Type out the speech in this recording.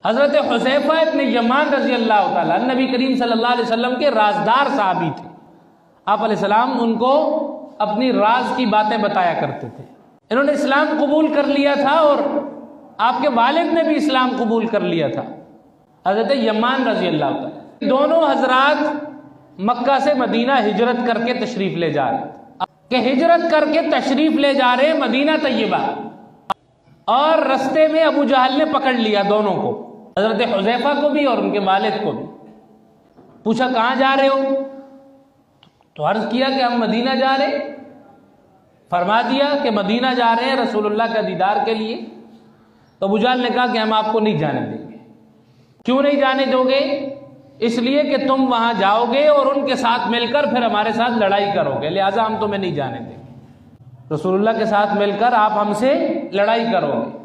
हजरत हुज़ैफा इब्न यमान रज़ी अल्लाह ताला नबी करीम सल्लल्लाहु अलैहि वसल्लम के राजदार साहबी थे। आप अलैहिस्सलाम उनको अपनी राज की बातें बताया करते थे। इन्होंने इस्लाम कबूल कर लिया था और आपके वालिद ने भी इस्लाम कबूल कर लिया था, हजरत यमान रज़ी अल्लाह ताला। दोनों हजरात मक्का से मदीना हिजरत करके तशरीफ ले जा रहे कि हिजरत करके तशरीफ ले जा रहे मदीना तैयबा, और रस्ते में अबू जहल ने पकड़ लिया दोनों को, हजरत हुज़ैफा को भी और उनके वालिद को भी। पूछा कहाँ जा रहे हो? तो अर्ज किया कि हम मदीना जा रहे। फरमा दिया कि मदीना जा रहे हैं रसूलुल्लाह का दीदार के लिए। तो अबू जहल ने कहा कि हम आपको नहीं जाने देंगे। क्यों नहीं जाने दोगे? इसलिए कि तुम वहां जाओगे और उनके साथ मिलकर फिर हमारे साथ लड़ाई करोगे, लिहाजा हम तुम्हें नहीं जाने देंगे। रसूलुल्लाह के साथ मिलकर आप हमसे लड़ाई करोगे।